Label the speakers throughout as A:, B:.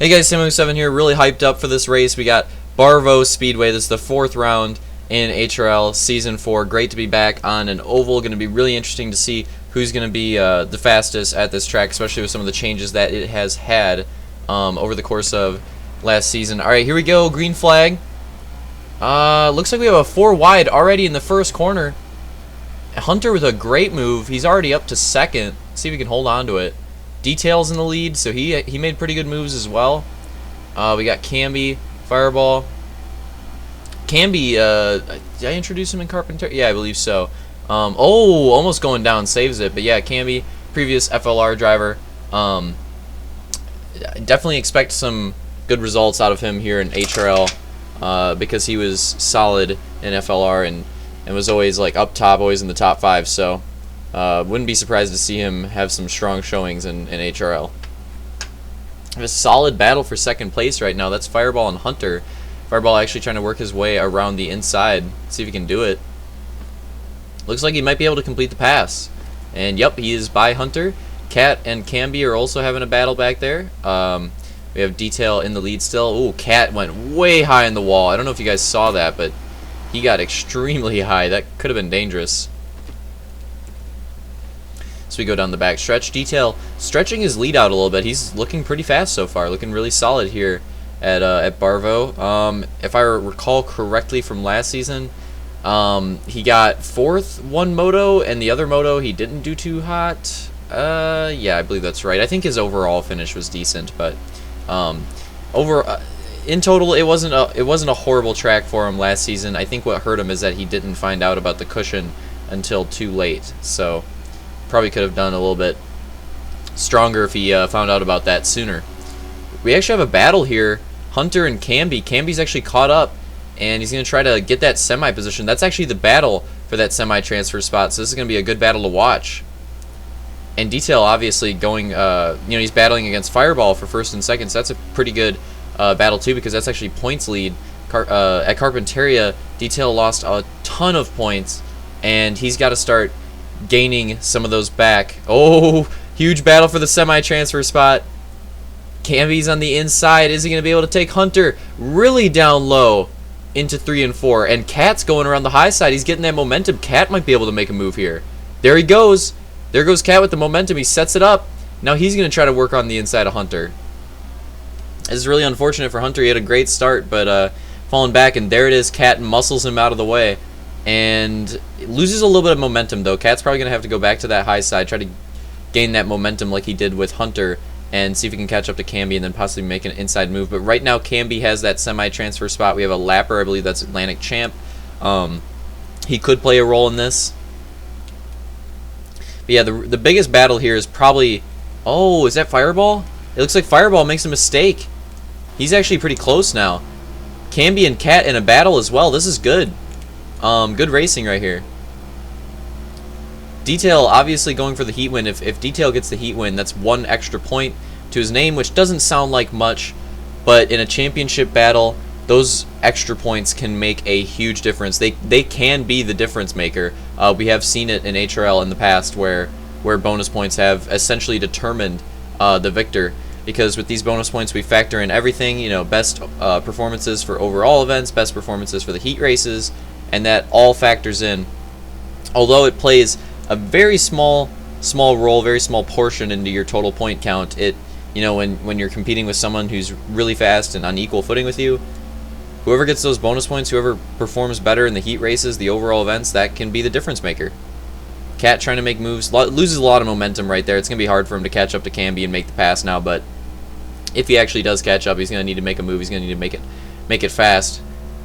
A: Hey guys, Sam07 here, really hyped up for this race. We got Barvo Speedway. This is the 4th round in HRL Season 4. Great to be back on an oval. Going to be really interesting to see who's going to be the fastest at this track, especially with some of the changes that it has had over the course of last season. Alright, here we go. Green flag. Looks like we have a 4 wide already in the first corner. Hunter with a great move. He's already up to 2nd. See if we can hold on to it. Details in the lead, so he made pretty good moves as well. We got Camby, Fireball. Camby, did I introduce him in Carpenter? Yeah, I believe so. Oh, almost going down, saves it. But yeah, Camby, previous FLR driver. Definitely expect some good results out of him here in HRL because he was solid in FLR and was always like up top, always in the top 5. So. Wouldn't be surprised to see him have some strong showings in HRL. A solid battle for 2nd place right now. That's Fireball and Hunter. Fireball actually trying to work his way around the inside. See if he can do it. Looks like he might be able to complete the pass. And yep, he is by Hunter. Cat and Camby are also having a battle back there. We have Detail in the lead still. Ooh, Cat went way high in the wall. I don't know if you guys saw that, but he got extremely high. That could have been dangerous. So we go down the back stretch. Detail stretching his lead out a little bit. He's looking pretty fast so far, looking really solid here at Barvo. If I recall correctly from last season, he got 4th one moto, and the other moto he didn't do too hot. Yeah, I believe that's right. I think his overall finish was decent, but in total, it wasn't a horrible track for him last season. I think what hurt him is that he didn't find out about the cushion until too late. So. Probably could have done a little bit stronger if he found out about that sooner. We actually have a battle here. Hunter and Camby. Camby's actually caught up, and he's going to try to get that semi position. That's actually the battle for that semi transfer spot, so this is going to be a good battle to watch. And Detail obviously going, he's battling against Fireball for 1st and 2nd, so that's a pretty good battle too, because that's actually points lead. At Carpinteria, Detail lost a ton of points, and he's got to start gaining some of those back. Oh, huge battle for the semi-transfer spot. Camby's on the inside. Is he going to be able to take Hunter really down low into 3 and 4? And Cat's going around the high side. He's getting that momentum. Cat might be able to make a move here. There he goes. There goes Cat with the momentum. He sets it up. Now he's going to try to work on the inside of Hunter. This is really unfortunate for Hunter. He had a great start, but falling back, and there it is. Cat muscles him out of the way. And it loses a little bit of momentum, though. Cat's probably going to have to go back to that high side, try to gain that momentum like he did with Hunter, and see if he can catch up to Camby and then possibly make an inside move. But right now, Camby has that semi-transfer spot. We have a lapper, I believe that's Atlantic Champ. He could play a role in this. But yeah, the biggest battle here is probably... Oh, is that Fireball? It looks like Fireball makes a mistake. He's actually pretty close now. Camby and Cat in a battle as well. This is good. Good racing right here. Detail obviously going for the heat win. If Detail gets the heat win, that's 1 extra point to his name, which doesn't sound like much, but in a championship battle, those extra points can make a huge difference. They can be the difference maker. We have seen it in HRL in the past where bonus points have essentially determined the victor. Because with these bonus points, we factor in everything, best performances for overall events, best performances for the heat races, and that all factors in. Although it plays a very small role, very small portion into your total point count, it when you're competing with someone who's really fast and on equal footing with you, whoever gets those bonus points, whoever performs better in the heat races, the overall events, that can be the difference maker. Cat trying to make moves, loses a lot of momentum right there. It's going to be hard for him to catch up to Camby and make the pass now, but if he actually does catch up, he's going to need to make a move. He's going to need to make it fast.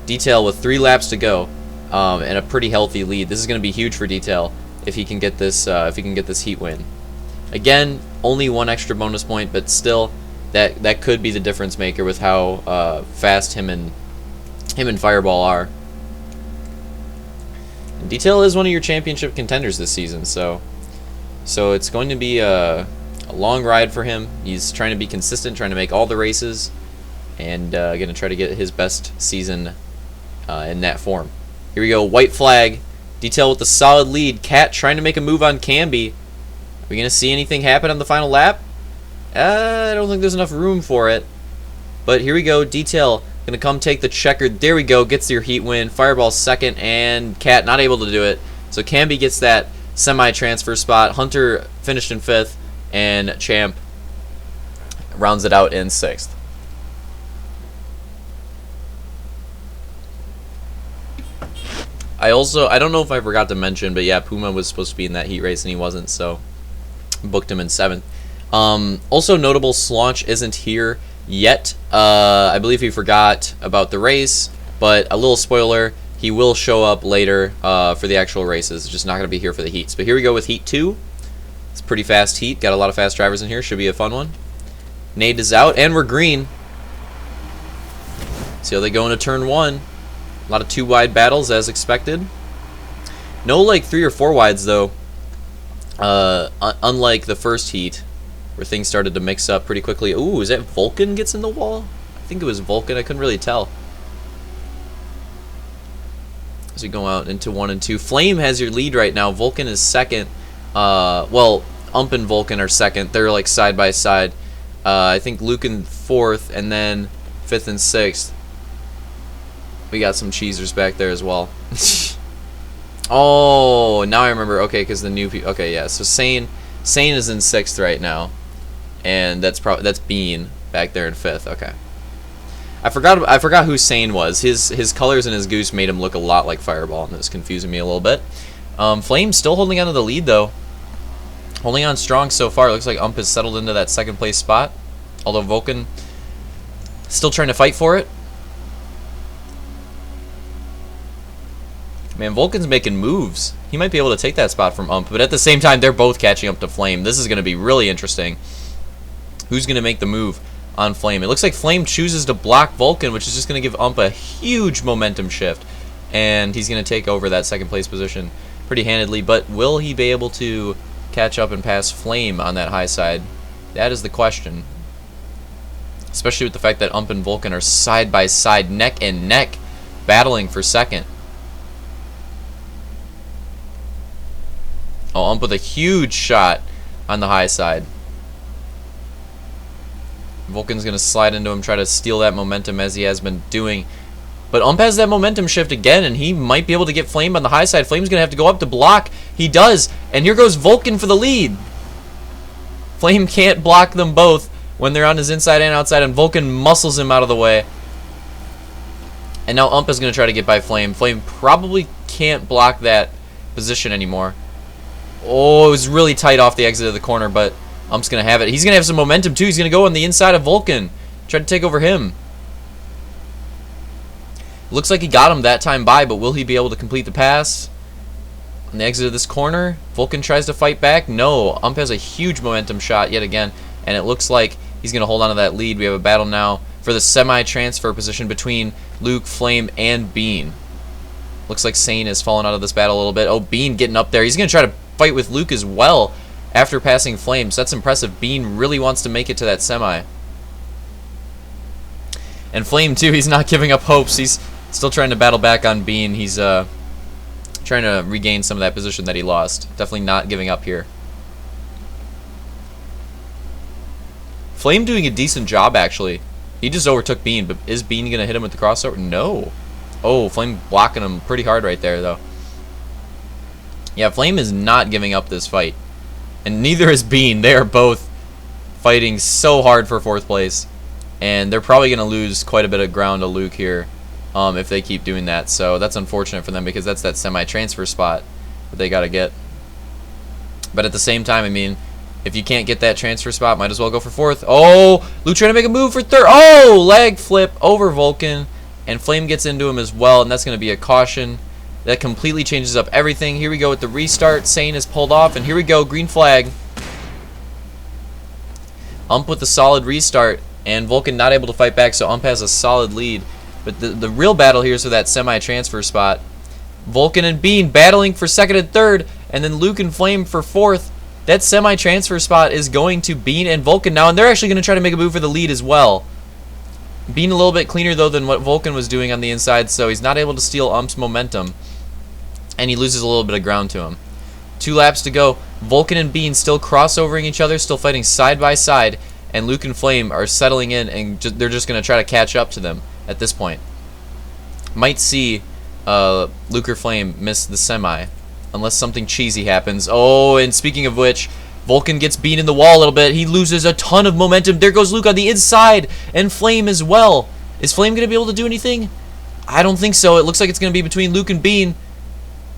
A: Detail with 3 laps to go. And a pretty healthy lead. This is going to be huge for Detail if he can get this heat win. Again, only 1 extra bonus point, but still, that could be the difference maker with how fast him and Fireball are. And Detail is one of your championship contenders this season, so it's going to be a long ride for him. He's trying to be consistent, trying to make all the races, and going to try to get his best season in that form. Here we go, white flag. Detail with the solid lead. Cat trying to make a move on Camby. Are we going to see anything happen on the final lap? I don't think there's enough room for it. But here we go. Detail gonna come take the checkered. There we go. Gets your heat win. Fireball second, and Cat not able to do it. So Camby gets that semi-transfer spot. Hunter finished in 5th, and Champ rounds it out in 6th. I don't know if I forgot to mention, but yeah, Puma was supposed to be in that heat race and he wasn't, so booked him in 7th. Also notable, Slaunch isn't here yet. I believe he forgot about the race, but a little spoiler, he will show up later for the actual races. It's just not going to be here for the heats. But here we go with heat 2. It's a pretty fast heat. Got a lot of fast drivers in here. Should be a fun one. Nade is out, and we're green. See how they go into turn 1. A lot of 2 wide battles as expected. No like 3 or 4 wides though. Unlike the first heat where things started to mix up pretty quickly. Ooh, is that Vulcan gets in the wall? I think it was Vulcan. I couldn't really tell. As we go out into 1 and 2. Flame has your lead right now. Vulcan is 2nd. Well, Ump and Vulcan are 2nd. They're like side by side. I think Luke in 4th, and then 5th and 6th. We got some cheesers back there as well. Oh, now I remember. Okay, because the new people. Okay, yeah. So Sane is in 6th right now, and that's Bean back there in 5th. Okay. I forgot who Sane was. His colors and his goose made him look a lot like Fireball, and it was confusing me a little bit. Flame still holding on to the lead though. Holding on strong so far. It looks like Ump has settled into that 2nd place spot, although Vulcan still trying to fight for it. Man, Vulcan's making moves. He might be able to take that spot from Ump, but at the same time, they're both catching up to Flame. This is going to be really interesting. Who's going to make the move on Flame? It looks like Flame chooses to block Vulcan, which is just going to give Ump a huge momentum shift, and he's going to take over that 2nd place position pretty handedly, but will he be able to catch up and pass Flame on that high side? That is the question. Especially with the fact that Ump and Vulcan are side by side, neck and neck, battling for 2nd. Oh, Ump with a huge shot on the high side. Vulcan's going to slide into him, try to steal that momentum as he has been doing. But Ump has that momentum shift again, and he might be able to get Flame on the high side. Flame's going to have to go up to block. He does, and here goes Vulcan for the lead. Flame can't block them both when they're on his inside and outside, and Vulcan muscles him out of the way. And now Ump is going to try to get by Flame. Flame probably can't block that position anymore. Oh, it was really tight off the exit of the corner, but Ump's going to have it. He's going to have some momentum, too. He's going to go on the inside of Vulcan. Try to take over him. Looks like he got him that time by, but will he be able to complete the pass? On the exit of this corner, Vulcan tries to fight back. No, Ump has a huge momentum shot yet again, and it looks like he's going to hold on to that lead. We have a battle now for the semi-transfer position between Luke, Flame, and Bean. Looks like Sane has fallen out of this battle a little bit. Oh, Bean getting up there. He's going to try to fight with Luke as well after passing Flame. So that's impressive. Bean really wants to make it to that semi. And Flame, too, he's not giving up hopes. He's still trying to battle back on Bean. He's trying to regain some of that position that he lost. Definitely not giving up here. Flame doing a decent job, actually. He just overtook Bean, but is Bean going to hit him with the crossover? No. Oh, Flame blocking him pretty hard right there, though. Yeah, Flame is not giving up this fight. And neither is Bean. They are both fighting so hard for 4th place. And they're probably going to lose quite a bit of ground to Luke here if they keep doing that. So that's unfortunate for them because that's that semi-transfer spot that they got to get. But at the same time, I mean, if you can't get that transfer spot, might as well go for 4th. Oh, Luke trying to make a move for 3rd. Oh, leg flip over Vulcan. And Flame gets into him as well, and that's going to be a caution. That completely changes up everything. Here we go with the restart. Sane is pulled off, and here we go. Green flag. Ump with a solid restart, and Vulcan not able to fight back, so Ump has a solid lead. But the real battle here is for that semi-transfer spot. Vulcan and Bean battling for 2nd and 3rd, and then Luke and Flame for 4th. That semi-transfer spot is going to Bean and Vulcan now, and they're actually going to try to make a move for the lead as well. Bean a little bit cleaner, though, than what Vulcan was doing on the inside, so he's not able to steal Ump's momentum. And he loses a little bit of ground to him. 2 laps to go. Vulcan and Bean still crossovering each other, still fighting side by side. and Luke and Flame are settling in, and they're just going to try to catch up to them at this point. Might see Luke or Flame miss the semi, unless something cheesy happens. Oh, and speaking of which, Vulcan gets beat in the wall a little bit. He loses a ton of momentum. There goes Luke on the inside, and Flame as well. Is Flame going to be able to do anything? I don't think so. It looks like it's going to be between Luke and Bean.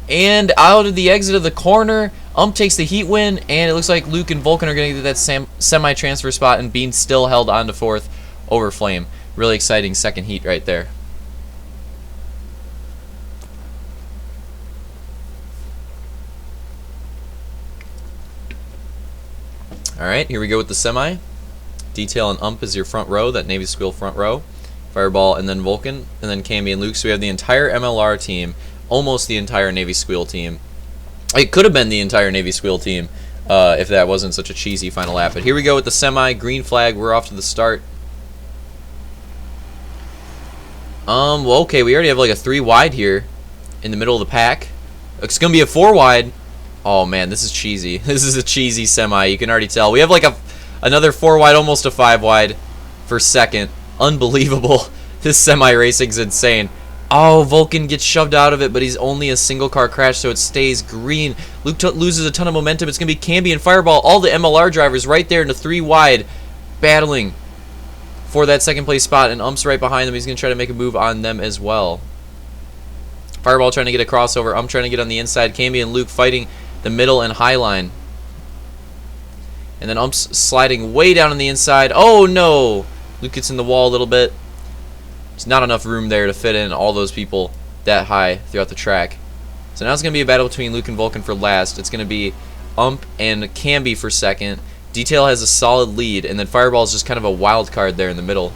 A: And out of the exit of the corner, takes the heat win, and it looks like Luke and Vulcan are going to get that semi-transfer spot, and Bean still held on to 4th over Flame. Really exciting second heat right there. Alright, here we go with the semi. Detail and is your front row, that Navy Squeal front row. Fireball and then Vulcan, and then Camby and Luke. So we have the entire MLR team, almost the entire Navy Squeal team. It could have been the entire Navy Squeal team if that wasn't such a cheesy final lap. But here we go with the semi, green flag, we're off to the start. Well, okay, we already have like a 3 wide here in the middle of the pack. It's going to be a 4 wide. Oh man, this is cheesy. This is a cheesy semi, you can already tell. We have like another 4 wide, almost a 5 wide for second. Unbelievable. This semi racing's insane. Oh, Vulcan gets shoved out of it, but he's only a single car crash, so it stays green. Luke loses a ton of momentum. It's going to be Camby and Fireball, all the MLR drivers right there in the 3 wide, battling for that second place spot, and right behind them. He's going to try to make a move on them as well. Fireball trying to get a crossover. Trying to get on the inside. Camby and Luke fighting the middle and high line. And then sliding way down on the inside. Oh no! Luke gets in the wall a little bit. There's not enough room there to fit in all those people that high throughout the track. So now it's going to be a battle between Luke and Vulcan for last. It's going to be and Camby for second. Detail has a solid lead, and then Fireball is just kind of a wild card there in the middle.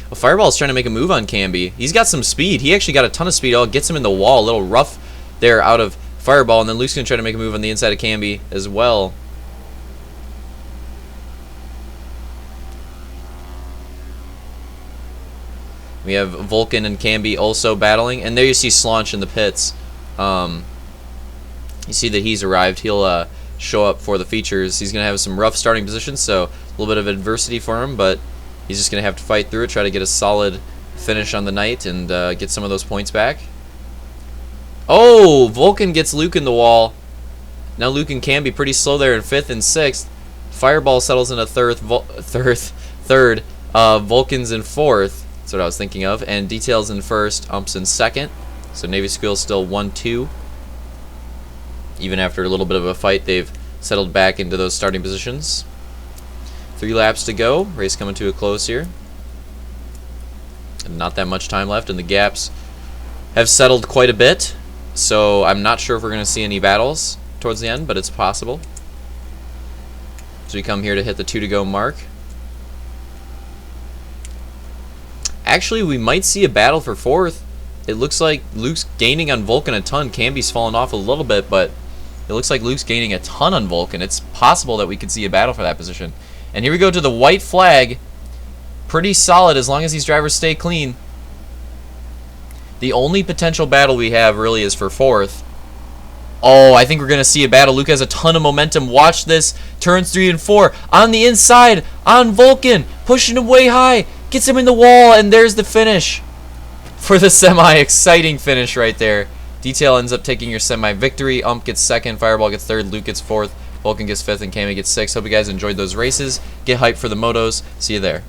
A: Well, Fireball's trying to make a move on Camby. He's got some speed. He actually got a ton of speed. Oh, it gets him in the wall. A little rough there out of Fireball, and then Luke's going to try to make a move on the inside of Camby as well. We have Vulcan and Camby also battling, and there you see Slaunch in the pits. You see that he's arrived. He'll show up for the features. He's going to have some rough starting positions, so a little bit of adversity for him, but he's just going to have to fight through it, try to get a solid finish on the night, and get some of those points back. Oh, Vulcan gets Luke in the wall. Now Luke and Camby pretty slow there in 5th and 6th. Fireball settles in a third. Vulcan's in 4th. That's what I was thinking of. And Detail's in 1st. In 2nd. So Navy Squeal's still 1-2. Even after a little bit of a fight, they've settled back into those starting positions. 3 laps to go. Race coming to a close here. And not that much time left, and the gaps have settled quite a bit. So I'm not sure if we're going to see any battles towards the end, but it's possible. So we come here to hit the 2 to go mark. Actually, we might see a battle for 4th. It looks like Luke's gaining on Vulcan a ton. Camby's fallen off a little bit, but it looks like Luke's gaining a ton on Vulcan. It's possible that we could see a battle for that position. And here we go to the white flag. Pretty solid as long as these drivers stay clean. The only potential battle we have really is for 4th. Oh, I think we're going to see a battle. Luke has a ton of momentum. Watch this. Turns 3 and 4. On the inside. On Vulcan. Pushing him way high. Gets him in the wall. And there's the finish. For the semi. Exciting finish right there. Detail ends up taking your semi victory. Gets 2nd. Fireball gets 3rd. Luke gets 4th. Vulcan gets 5th. And Cammy gets 6th. Hope you guys enjoyed those races. Get hyped for the motos. See you there.